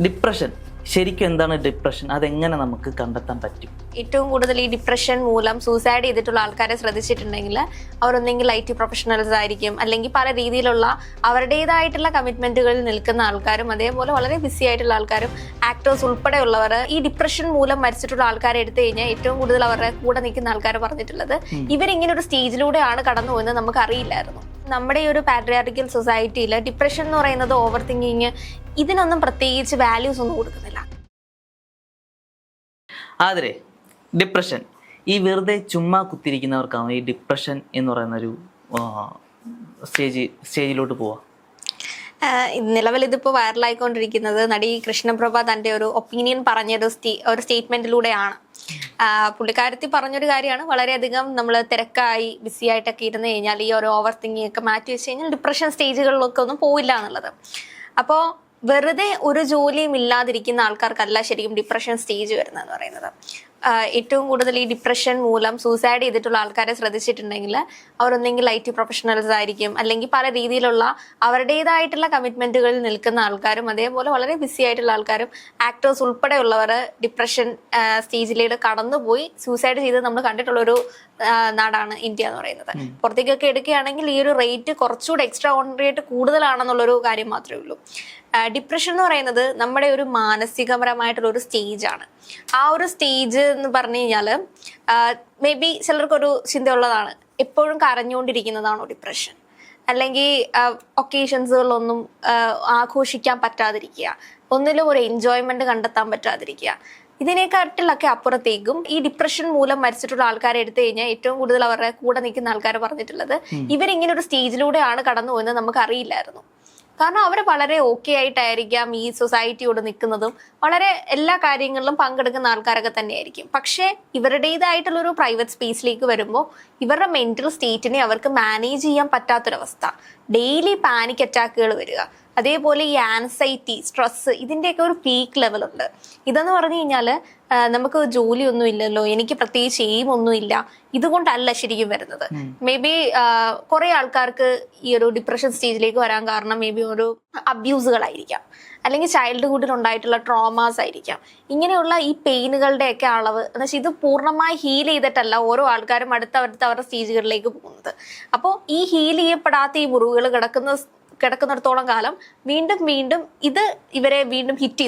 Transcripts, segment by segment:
Depression ശരിക്കും എന്താണ് depression, അതെങ്ങനെ നമുക്ക് കണ്ടെത്താൻ പറ്റും? ഏറ്റവും കൂടുതൽ ഈ ഡിപ്രഷൻ മൂലം സൂസൈഡ് ചെയ്തിട്ടുള്ള ആൾക്കാരെ ശ്രദ്ധിച്ചിട്ടുണ്ടെങ്കിൽ അവരൊന്നെങ്കിൽ IT പ്രൊഫഷണൽസ് ആയിരിക്കും, അല്ലെങ്കിൽ പല രീതിയിലുള്ള അവരുടേതായിട്ടുള്ള കമ്മിറ്റ്മെന്റുകളിൽ നിൽക്കുന്ന ആൾക്കാരും, അതേപോലെ വളരെ ബിസി ആയിട്ടുള്ള ആൾക്കാരും, ആക്ടേഴ്സ് ഉൾപ്പെടെയുള്ളവർ. ഈ ഡിപ്രഷൻ മൂലം മരിച്ചിട്ടുള്ള ആൾക്കാരെ എടുത്തു കഴിഞ്ഞാൽ ഏറ്റവും കൂടുതൽ അവരുടെ കൂടെ നിൽക്കുന്ന ആൾക്കാർ പറഞ്ഞിട്ടുള്ളത് ഇവരിങ്ങനെ ഒരു സ്റ്റേജിലൂടെയാണ് കടന്നു പോയെന്ന് നമുക്ക് അറിയില്ലായിരുന്നു. നമ്മുടെ ഈ ഒരു പാട്രിയാർക്കിക്കൽ സൊസൈറ്റിയിൽ ഡിപ്രഷൻ എന്ന് പറയുന്നത്, ഓവർ തിങ്കിങ്, ഇതിനൊന്നും പ്രത്യേകിച്ച് വാല്യൂസ് ഒന്നും കൊടുക്കുന്നില്ല. ആതിരെ, ഡിപ്രഷൻ ഈ വെറുതെ ചുമ്മാ കുത്തിരിക്കുന്നവർക്കാണ് ഈ ഡിപ്രഷൻ എന്ന് പറയുന്ന ഒരു സ്റ്റേജിലോട്ട് പോവാ? നിലവിൽ ഇതിപ്പോൾ വൈറലായിക്കൊണ്ടിരിക്കുന്നത് നടി കൃഷ്ണപ്രഭ തൻ്റെ ഒരു ഒപ്പീനിയൻ പറഞ്ഞൊരു സ്റ്റേറ്റ്മെന്റിലൂടെയാണ്. പുള്ളിക്കാരത്തി പറഞ്ഞൊരു കാര്യമാണ്, വളരെയധികം നമ്മൾ തിരക്കായി ബിസി ആയിട്ടൊക്കെ ഇരുന്ന് കഴിഞ്ഞാൽ ഈ ഒരു ഓവർ തിങ്കിങ് ഒക്കെ മാറ്റി വെച്ച് കഴിഞ്ഞാൽ ഡിപ്രഷൻ സ്റ്റേജുകളിലൊക്കെ ഒന്നും പോവില്ല എന്നുള്ളത്. അപ്പോൾ വെറുതെ ഒരു ജോലിയും ഇല്ലാതിരിക്കുന്ന ആൾക്കാർക്കല്ല ശരിക്കും ഡിപ്രഷൻ സ്റ്റേജ് വരുന്നതെന്ന് പറയുന്നത്. ഏറ്റവും കൂടുതൽ ഈ ഡിപ്രഷൻ മൂലം സൂസൈഡ് ചെയ്തിട്ടുള്ള ആൾക്കാരെ ശ്രദ്ധിച്ചിട്ടുണ്ടെങ്കിൽ അവരൊന്നെങ്കിൽ IT പ്രൊഫഷണൽസ് ആയിരിക്കും, അല്ലെങ്കിൽ പല രീതിയിലുള്ള അവരുടേതായിട്ടുള്ള കമ്മിറ്റ്മെന്റുകളിൽ നിൽക്കുന്ന ആൾക്കാരും, അതേപോലെ വളരെ ബിസി ആയിട്ടുള്ള ആൾക്കാരും, ആക്ടേഴ്സ് ഉൾപ്പെടെയുള്ളവർ ഡിപ്രഷൻ സ്റ്റേജിലേക്ക് കടന്നുപോയി സൂസൈഡ് ചെയ്ത് നമ്മൾ കണ്ടിട്ടുള്ളൊരു നാടാണ് ഇന്ത്യ എന്ന് പറയുന്നത്. പുറത്തേക്കൊക്കെ എടുക്കുകയാണെങ്കിൽ ഈ ഒരു റേറ്റ് കുറച്ചുകൂടെ എക്സ്ട്രാ ഓർഡിനറി ആയിട്ട് കൂടുതലാണെന്നുള്ളൊരു കാര്യം മാത്രമേ ഉള്ളൂ. ഡിപ്രഷൻ എന്ന് പറയുന്നത് നമ്മുടെ ഒരു മാനസികപരമായിട്ടുള്ള ഒരു സ്റ്റേജാണ്. ആ ഒരു സ്റ്റേജ് എന്ന് പറഞ്ഞു കഴിഞ്ഞാൽ മേ ബി ചിലർക്കൊരു ചിന്തയുള്ളതാണ്, എപ്പോഴും കരഞ്ഞുകൊണ്ടിരിക്കുന്നതാണോ ഡിപ്രഷൻ, അല്ലെങ്കിൽ ഒക്കേഷൻസുകളിലൊന്നും ആഘോഷിക്കാൻ പറ്റാതിരിക്കുക, ഒന്നിലും ഒരു എൻജോയ്മെന്റ് കണ്ടെത്താൻ പറ്റാതിരിക്കുക. ഇതിനെക്കാട്ടിലൊക്കെ അപ്പുറത്തേക്കും ഈ ഡിപ്രഷൻ മൂലം മരിച്ചിട്ടുള്ള ആൾക്കാരെ എടുത്തു കഴിഞ്ഞാൽ ഏറ്റവും കൂടുതൽ അവരുടെ കൂടെ നിൽക്കുന്ന ആൾക്കാർ പറഞ്ഞിട്ടുള്ളത് ഇവരിങ്ങനെ ഒരു സ്റ്റേജിലൂടെയാണ് കടന്നു പോയെന്ന് നമുക്ക് അറിയില്ലായിരുന്നു. കാരണം അവർ വളരെ ഓക്കെ ആയിട്ടായിരിക്കാം ഈ സൊസൈറ്റിയോട് നിൽക്കുന്നതും, വളരെ എല്ലാ കാര്യങ്ങളിലും പങ്കെടുക്കുന്ന ആൾക്കാരൊക്കെ തന്നെയായിരിക്കും. പക്ഷേ ഇവരുടേതായിട്ടുള്ള ഒരു പ്രൈവറ്റ് സ്പേസിലേക്ക് വരുമ്പോൾ ഇവരുടെ മെന്റൽ സ്റ്റേറ്റിനെ അവർക്ക് മാനേജ് ചെയ്യാൻ പറ്റാത്തൊരവസ്ഥ, ഡെയിലി പാനിക് അറ്റാക്കുകൾ വരിക, അതേപോലെ ഈ ആൻസൈറ്റി, സ്ട്രെസ്, ഇതിൻ്റെയൊക്കെ ഒരു പീക്ക് ലെവലുണ്ട്. ഇതെന്ന് പറഞ്ഞു കഴിഞ്ഞാൽ നമുക്ക് ജോലിയൊന്നും ഇല്ലല്ലോ, എനിക്ക് പ്രത്യേകിച്ച് എയിം ഒന്നും ഇല്ല, ഇതുകൊണ്ടല്ല ശരിക്കും വരുന്നത്. മേ ബി കുറെ ആൾക്കാർക്ക് ഈ ഒരു ഡിപ്രഷൻ സ്റ്റേജിലേക്ക് വരാൻ കാരണം മേ ബി ഒരു അബ്യൂസുകളായിരിക്കാം, അല്ലെങ്കിൽ ചൈൽഡ്ഹുഡിൽ ഉണ്ടായിട്ടുള്ള ട്രോമാസ് ആയിരിക്കാം. ഇങ്ങനെയുള്ള ഈ പെയിനുകളുടെയൊക്കെ അളവ് എന്ന് വെച്ചാൽ ഇത് പൂർണ്ണമായി ഹീൽ ചെയ്തിട്ടല്ല ഓരോ ആൾക്കാരും അവരുടെ സ്റ്റേജുകളിലേക്ക് പോകുന്നത്. അപ്പോൾ ഈ ഹീൽ ചെയ്യപ്പെടാത്ത ഈ മുറിവുകൾ കിടക്കുന്നിടത്തോളം കാലം വീണ്ടും വീണ്ടും ഇത് ഇവരെ വീണ്ടും ഹിറ്റ്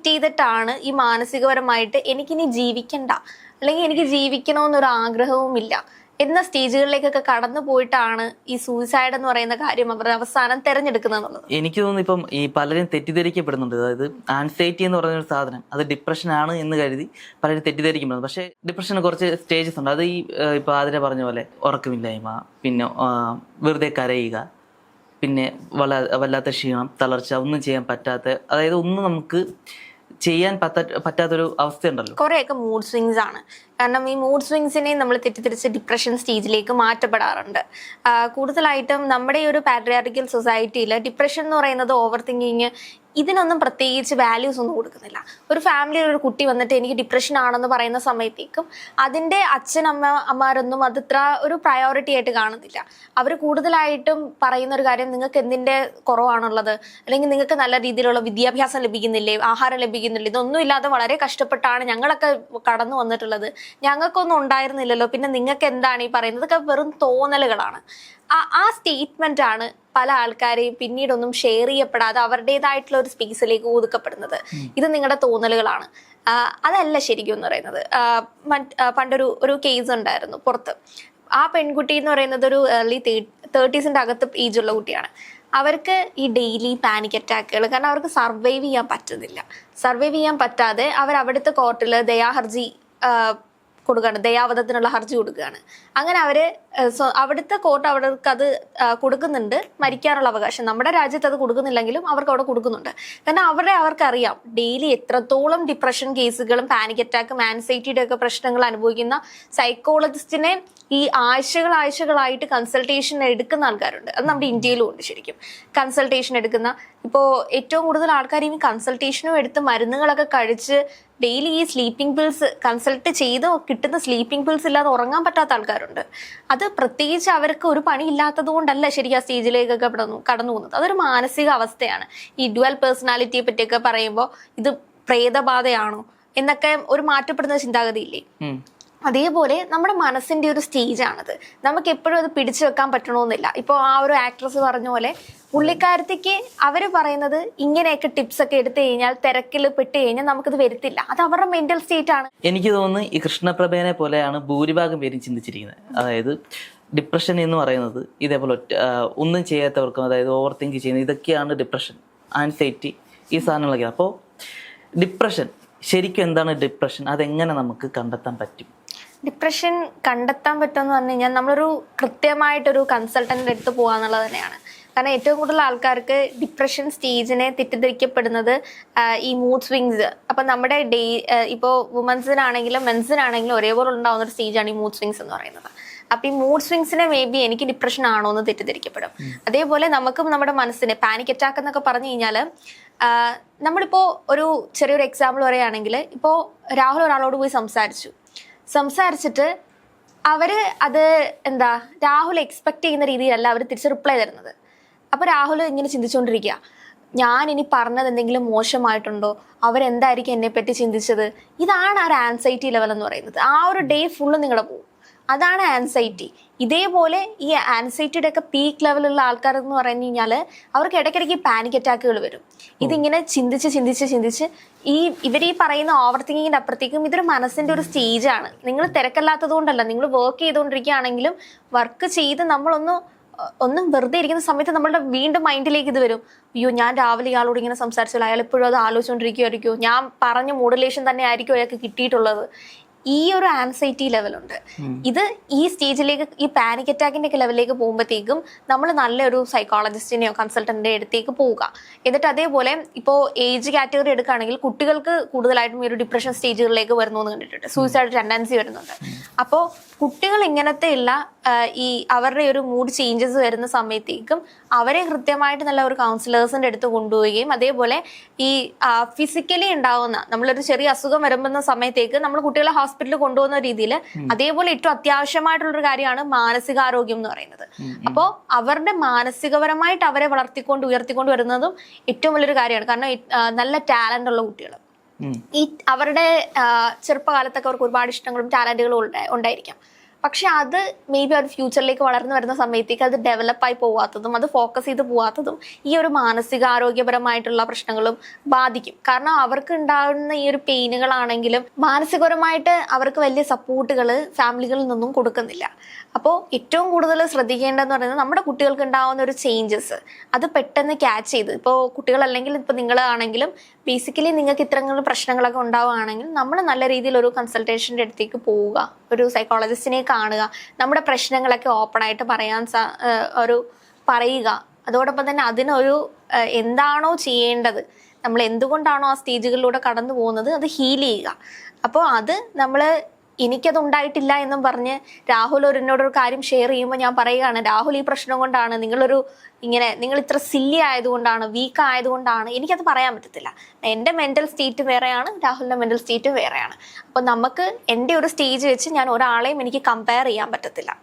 ചെയ്തിട്ടാണ് ഈ മാനസികപരമായിട്ട് എനിക്കിനി ജീവിക്കണ്ട, അല്ലെങ്കിൽ എനിക്ക് ജീവിക്കണമെന്നൊരു ആഗ്രഹവും ഇല്ല എന്ന സ്റ്റേജുകളിലേക്കൊക്കെ കടന്നു പോയിട്ടാണ് ഈ സൂയിസൈഡ് എന്ന് പറയുന്ന കാര്യം അവർ അവസാനം തെരഞ്ഞെടുക്കുന്നത്. എനിക്ക് തോന്നുന്നു ഇപ്പം ഈ പലരും തെറ്റിദ്ധരിക്കപ്പെടുന്നുണ്ട്. അതായത് ആൻസൈറ്റി എന്ന് പറയുന്ന ഒരു സാധനം അത് ഡിപ്രഷൻ ആണ് എന്ന് കരുതി പലരും തെറ്റിദ്ധരിക്കപ്പെടുന്നു. പക്ഷേ ഡിപ്രഷന് കുറച്ച് സ്റ്റേജസ് ഉണ്ട്. അത് ഈ ഇപ്പൊ ആതിര പറഞ്ഞ പോലെ ഉറക്കമില്ലായ്മ, പിന്നെ വെറുതെ കരയുക, പിന്നെ വല്ലാത്ത ക്ഷീണം, തളർച്ച, ഒന്നും ചെയ്യാൻ പറ്റാത്ത, അതായത് ഒന്നും നമുക്ക് ചെയ്യാൻ പറ്റാത്തൊരു അവസ്ഥയുണ്ടല്ലോ. കുറെയൊക്കെ മൂഡ് സ്വിങ്സ് ആണ്. കാരണം ഈ മൂഡ് സ്വിങ്സിനെ നമ്മൾ തെറ്റിദ്ധരിച്ച് ഡിപ്രഷൻ സ്റ്റേജിലേക്ക് മാറ്റപ്പെടാറുണ്ട്. കൂടുതലായിട്ടും നമ്മുടെ ഈ ഒരു പാട്രിയാർക്കിക്കൽ സൊസൈറ്റിയിൽ ഡിപ്രഷൻ എന്ന് പറയുന്നത്, ഓവർ തിങ്കിങ്, ഇതിനൊന്നും പ്രത്യേകിച്ച് വാല്യൂസ് ഒന്നും കൊടുക്കുന്നില്ല. ഒരു ഫാമിലിയിൽ ഒരു കുട്ടി വന്നിട്ട് എനിക്ക് ഡിപ്രഷൻ ആണെന്ന് പറയുന്ന സമയത്തേക്കും അതിൻ്റെ അമ്മമാരൊന്നും അത് ഇത്ര ഒരു പ്രയോറിറ്റി ആയിട്ട് കാണുന്നില്ല. അവർ കൂടുതലായിട്ടും പറയുന്ന ഒരു കാര്യം, നിങ്ങൾക്ക് എന്തിൻ്റെ കുറവാണുള്ളത്, അല്ലെങ്കിൽ നിങ്ങൾക്ക് നല്ല രീതിയിലുള്ള വിദ്യാഭ്യാസം ലഭിക്കുന്നില്ലേ, ആഹാരം ലഭിക്കുന്നില്ലേ, ഇതൊന്നും ഇല്ലാതെ വളരെ കഷ്ടപ്പെട്ടാണ് ഞങ്ങളൊക്കെ കടന്നു വന്നിട്ടുള്ളത്, ഞങ്ങൾക്കൊന്നും ഉണ്ടായിരുന്നില്ലല്ലോ, പിന്നെ നിങ്ങൾക്ക് എന്താണ് ഈ പറയുന്നത്, ഇതൊക്കെ വെറും തോന്നലുകളാണ്. ആ സ്റ്റേറ്റ്മെന്റ് ആണ് പല ആൾക്കാരെയും പിന്നീടൊന്നും ഷെയർ ചെയ്യപ്പെടാതെ അവരുടേതായിട്ടുള്ള ഒരു സ്പേസിലേക്ക് ഒതുക്കപ്പെടുന്നത്. ഇത് നിങ്ങളുടെ തോന്നലുകളാണ്, അതല്ല ശരിക്കും എന്ന് പറയുന്നത്. പണ്ടൊരു കേസ് ഉണ്ടായിരുന്നു പുറത്ത്. ആ പെൺകുട്ടി എന്ന് പറയുന്നത് ഒരു ഏർലി 30s അകത്ത് ഏജുള്ള കുട്ടിയാണ്. അവർക്ക് ഈ ഡെയിലി പാനിക് അറ്റാക്കുകൾ, കാരണം അവർക്ക് സർവൈവ് ചെയ്യാൻ പറ്റാതെ അവർ അവിടുത്തെ കോർട്ടിൽ ദയാഹർജി കൊടുക്കുകയാണ്, ദയാവധത്തിനുള്ള ഹർജി കൊടുക്കുകയാണ്. അങ്ങനെ അവര് അവിടുത്തെ കോർട്ട് അവർക്ക് അത് കൊടുക്കുന്നുണ്ട്, മരിക്കാനുള്ള അവകാശം. നമ്മുടെ രാജ്യത്ത് അത് കൊടുക്കുന്നില്ലെങ്കിലും അവർക്ക് അവിടെ കൊടുക്കുന്നുണ്ട്. കാരണം അവർക്കറിയാം ഡെയിലി എത്രത്തോളം ഡിപ്രഷൻ കേസുകളും പാനിക് അറ്റാക്കും ആൻസൈറ്റിയുടെ ഒക്കെ പ്രശ്നങ്ങൾ അനുഭവിക്കുന്ന സൈക്കോളജിസ്റ്റിനെ ഈ ആഴ്ചകളായിട്ട് കൺസൾട്ടേഷൻ എടുക്കുന്ന ആൾക്കാരുണ്ട്. അത് നമ്മുടെ ഇന്ത്യയിലും ഉണ്ട്. ശരിക്കും കൺസൾട്ടേഷൻ എടുക്കുന്ന, ഇപ്പോൾ ഏറ്റവും കൂടുതൽ ആൾക്കാർ ഈ കൺസൾട്ടേഷനും എടുത്ത് മരുന്നുകളൊക്കെ കഴിച്ച് ഡെയിലി ഈ സ്ലീപ്പിംഗ് പിൽസ് കൺസൾട്ട് ചെയ്ത് കിട്ടുന്ന സ്ലീപ്പിംഗ് പിൽസ് ഇല്ലാതെ ഉറങ്ങാൻ പറ്റാത്ത ആൾക്കാരുണ്ട്. അത് അത് പ്രത്യേകിച്ച് അവർക്ക് ഒരു പണി ഇല്ലാത്തത് കൊണ്ടല്ല ശരിക്കും ആ സ്റ്റേജിലേക്കൊക്കെ കടന്നു പോകുന്നത്. അതൊരു മാനസിക അവസ്ഥയാണ്. ഈ ഡ്യുവൽ പേഴ്സണാലിറ്റിയെ പറ്റിയൊക്കെ പറയുമ്പോൾ ഇത് പ്രേതബാധയാണോ എന്നൊക്കെ ഒരു മാറ്റപ്പെടുന്ന ചിന്താഗതിയില്ലേ, അതേപോലെ നമ്മുടെ മനസ്സിന്റെ ഒരു സ്റ്റേജാണത്. നമുക്ക് എപ്പോഴും അത് പിടിച്ചു വെക്കാൻ പറ്റണമെന്നില്ല. ഇപ്പോൾ ആ ഒരു ആക്ട്രസ് പറഞ്ഞ പോലെ പുള്ളിക്കാരത്തിക്ക് അവർ പറയുന്നത് ഇങ്ങനെയൊക്കെ ടിപ്സ് ഒക്കെ എടുത്തു കഴിഞ്ഞാൽ തിരക്കിൽ പെട്ട് കഴിഞ്ഞാൽ നമുക്കത് വരത്തില്ല. അത് അവരുടെ മെന്റൽ സ്റ്റേറ്റ് ആണ്. എനിക്ക് തോന്നുന്നു ഈ കൃഷ്ണപ്രഭേനെ പോലെയാണ് ഭൂരിഭാഗം പേരും ചിന്തിച്ചിരിക്കുന്നത്. അതായത് ഡിപ്രഷൻ എന്ന് പറയുന്നത് ഇതേപോലെ ഒന്നും ചെയ്യാത്തവർക്കും, അതായത് ഓവർ തിങ്ക് ചെയ്യുന്നത്, ഇതൊക്കെയാണ് ഡിപ്രഷൻ, ആൻസൈറ്റി, ഈ സാധനങ്ങളൊക്കെ. അപ്പോൾ ഡിപ്രഷൻ ശരിക്കും എന്താണ് ഡിപ്രഷൻ, അതെങ്ങനെ നമുക്ക് കണ്ടെത്താൻ പറ്റും? ഡിപ്രഷൻ കണ്ടെത്താൻ പറ്റുമെന്ന് പറഞ്ഞു കഴിഞ്ഞാൽ നമ്മളൊരു കൃത്യമായിട്ടൊരു കൺസൾട്ടന്റിന്റെ അടുത്ത് പോകാന്നുള്ളത് തന്നെയാണ്. കാരണം ഏറ്റവും കൂടുതൽ ആൾക്കാർക്ക് ഡിപ്രഷൻ സ്റ്റേജിനെ തെറ്റിദ്ധരിക്കപ്പെടുന്നത് ഈ മൂഡ് സ്വിങ്സ്. അപ്പം നമ്മുടെ ഇപ്പോൾ വുമൻസിനാണെങ്കിലും മെൻസിനാണെങ്കിലും ഒരേപോലെ ഉണ്ടാവുന്ന ഒരു സ്റ്റേജാണ് ഈ മൂഡ് സ്വിങ്സ് എന്ന് പറയുന്നത്. അപ്പം ഈ മൂഡ് സ്വിങ്സിനെ മേ ബി എനിക്ക് ഡിപ്രഷൻ ആണോ എന്ന് തെറ്റിദ്ധരിക്കപ്പെടും. അതേപോലെ നമുക്കും നമ്മുടെ മനസ്സിനെ പാനിക് അറ്റാക്ക് എന്നൊക്കെ പറഞ്ഞു കഴിഞ്ഞാൽ നമ്മളിപ്പോൾ ഒരു ചെറിയൊരു എക്സാമ്പിൾ പറയുകയാണെങ്കിൽ, ഇപ്പോൾ രാഹുൽ ഒരാളോട് പോയി സംസാരിച്ചിട്ട് അവര് അത് രാഹുൽ എക്സ്പെക്ട് ചെയ്യുന്ന രീതിയിലല്ല അവർ തിരിച്ച് റിപ്ലൈ തരുന്നത്. അപ്പോൾ രാഹുൽ ഇങ്ങനെ ചിന്തിച്ചുകൊണ്ടിരിക്കുക, ഞാൻ ഇനി പറഞ്ഞത് എന്തെങ്കിലും മോശമായിട്ടുണ്ടോ, അവരെന്തായിരിക്കും എന്നെപ്പറ്റി ചിന്തിച്ചത്. ഇതാണ് ആ ഒരു ആൻസൈറ്റി ലെവൽ എന്ന് പറയുന്നത്. ആ ഒരു ഡേ ഫുള്ള് നിങ്ങളുടെ പോകും. അതാണ് ആൻസൈറ്റി. ഇതേപോലെ ഈ ആൻസൈറ്റിയുടെ ഒക്കെ പീക്ക് ലെവലുള്ള ആൾക്കാർ എന്ന് പറഞ്ഞു കഴിഞ്ഞാൽ അവർക്ക് ഇടയ്ക്കിടയ്ക്ക് പാനിക് അറ്റാക്കുകൾ വരും. ഇതിങ്ങനെ ചിന്തിച്ച് ഇവർ ഈ പറയുന്ന ഓവർ തിങ്കിങ്ങിന്റെ അപ്പുറത്തേക്കും ഇതൊരു മനസ്സിന്റെ ഒരു സ്റ്റേജാണ്. നിങ്ങൾ തിരക്കല്ലാത്തത് കൊണ്ടല്ല, നിങ്ങൾ വർക്ക് ചെയ്തുകൊണ്ടിരിക്കുകയാണെങ്കിലും വർക്ക് ചെയ്ത് ഒന്നും വെറുതെ ഇരിക്കുന്ന സമയത്ത് നമ്മളുടെ വീണ്ടും മൈൻഡിലേക്ക് ഇത് വരും, അയ്യോ ഞാൻ രാവിലെ ഇയാളോട് ഇങ്ങനെ സംസാരിച്ചല്ലോ, അയാൾ എപ്പോഴും അത് ആലോചിച്ചുകൊണ്ടിരിക്കുമായിരിക്കും, ഞാൻ പറഞ്ഞ മോഡുലേഷൻ തന്നെ ആയിരിക്കും അയാൾക്ക് കിട്ടിയിട്ടുള്ളത്. ഈ ഒരു ആൻസൈറ്റി ലെവലുണ്ട്. ഇത് ഈ സ്റ്റേജിലേക്ക്, ഈ പാനിക് അറ്റാക്കിന്റെ ഒക്കെ ലെവലിലേക്ക് പോകുമ്പോഴത്തേക്കും നമ്മൾ നല്ലൊരു സൈക്കോളജിസ്റ്റിനെയോ കൺസൾട്ടന്റിന്റെ അടുത്തേക്ക് പോവുക. എന്നിട്ട് അതേപോലെ ഇപ്പോൾ ഏജ് കാറ്റഗറി എടുക്കുകയാണെങ്കിൽ കുട്ടികൾക്ക് കൂടുതലായിട്ടും ഈ ഒരു ഡിപ്രഷൻ സ്റ്റേജുകളിലേക്ക് വരുന്നു എന്ന് കണ്ടിട്ടുണ്ട്. സൂയിസൈഡ് ടെൻഡൻസി വരുന്നുണ്ട്. അപ്പോൾ കുട്ടികൾ ഇങ്ങനത്തെ ഉള്ള ഈ അവരുടെ ഒരു മൂഡ് ചേഞ്ചസ് വരുന്ന സമയത്തേക്കും അവരെ കൃത്യമായിട്ട് നല്ല ഒരു കൗൺസിലേഴ്സിന്റെ അടുത്ത് കൊണ്ടുപോവുകയും, അതേപോലെ ഈ ഫിസിക്കലി ഉണ്ടാവുന്ന നമ്മളൊരു ചെറിയ അസുഖം വരുന്ന സമയത്തേക്ക് നമ്മൾ കുട്ടികളെ ഹോസ്പിറ്റലിൽ കൊണ്ടുപോകുന്ന രീതിയിൽ, അതേപോലെ ഏറ്റവും അത്യാവശ്യമായിട്ടുള്ളൊരു കാര്യമാണ് മാനസികാരോഗ്യം എന്ന് പറയുന്നത്. അപ്പോൾ അവരുടെ മാനസികപരമായിട്ട് അവരെ ഉയർത്തിക്കൊണ്ട് വരുന്നതും ഏറ്റവും വലിയൊരു കാര്യമാണ്. കാരണം നല്ല ടാലന്റ് ഉള്ള കുട്ടികൾ, ഈ അവരുടെ ചെറുപ്പകാലത്തൊക്കെ അവർക്ക് ഒരുപാട് ഇഷ്ടങ്ങളും ടാലന്റുകളും ഉണ്ടായിരിക്കാം. പക്ഷെ അത് മേ ബി ഒരു ഫ്യൂച്ചറിലേക്ക് വളർന്നു വരുന്ന സമയത്തേക്ക് അത് ഡെവലപ്പായി പോവാത്തതും അത് ഫോക്കസ് ചെയ്ത് പോവാത്തതും ഈ ഒരു മാനസികാരോഗ്യപരമായിട്ടുള്ള പ്രശ്നങ്ങളും ബാധിക്കും. കാരണം അവർക്ക് ഉണ്ടാകുന്ന ഈ ഒരു പെയിനുകളാണെങ്കിലും മാനസികപരമായിട്ട് അവർക്ക് വലിയ സപ്പോർട്ടുകൾ ഫാമിലികളിൽ നിന്നും കൊടുക്കുന്നില്ല. അപ്പോൾ ഏറ്റവും കൂടുതൽ ശ്രദ്ധിക്കേണ്ടതെന്ന് പറയുന്നത് നമ്മുടെ കുട്ടികൾക്ക് ഉണ്ടാകുന്ന ഒരു ചേഞ്ചസ് അത് പെട്ടെന്ന് ക്യാച്ച് ചെയ്ത്, ഇപ്പോൾ കുട്ടികളല്ലെങ്കിൽ ഇപ്പോൾ നിങ്ങളാണെങ്കിലും ബേസിക്കലി നിങ്ങൾക്ക് ഇത്തരങ്ങൾ പ്രശ്നങ്ങളൊക്കെ ഉണ്ടാവുകയാണെങ്കിൽ നമ്മൾ നല്ല രീതിയിൽ ഒരു കൺസൾട്ടേഷൻ്റെ അടുത്തേക്ക് പോവുക, ഒരു സൈക്കോളജിസ്റ്റിനെ കാണുക, നമ്മുടെ പ്രശ്നങ്ങളൊക്കെ ഓപ്പണായിട്ട് പറയുക. അതോടൊപ്പം തന്നെ അതിനൊരു എന്താണോ ചെയ്യേണ്ടത്, നമ്മൾ എന്തുകൊണ്ടാണോ ആ സ്റ്റേജുകളിലൂടെ കടന്നു പോകുന്നത് അത് ഹീൽ ചെയ്യുക. അപ്പോൾ അത് നമ്മൾ എനിക്കത് ഉണ്ടായിട്ടില്ല എന്നും പറഞ്ഞ് രാഹുൽ എന്നോടൊരു കാര്യം ഷെയർ ചെയ്യുമ്പോൾ ഞാൻ പറയുകയാണ്, രാഹുൽ ഈ പ്രശ്നം കൊണ്ടാണ്, നിങ്ങൾ ഇത്ര സില്ലി ആയതുകൊണ്ടാണ്, വീക്ക് ആയതുകൊണ്ടാണ്, എനിക്കത് പറയാൻ പറ്റത്തില്ല. എൻ്റെ മെൻ്റൽ സ്റ്റേറ്റ് വേറെയാണ്, രാഹുലിൻ്റെ മെൻ്റൽ സ്റ്റേറ്റ് വേറെയാണ്. അപ്പോൾ നമുക്ക് എൻ്റെ ഒരു സ്റ്റേജ് വെച്ച് ഞാൻ ഒരാളെയും എനിക്ക് കമ്പയർ ചെയ്യാൻ പറ്റത്തില്ല.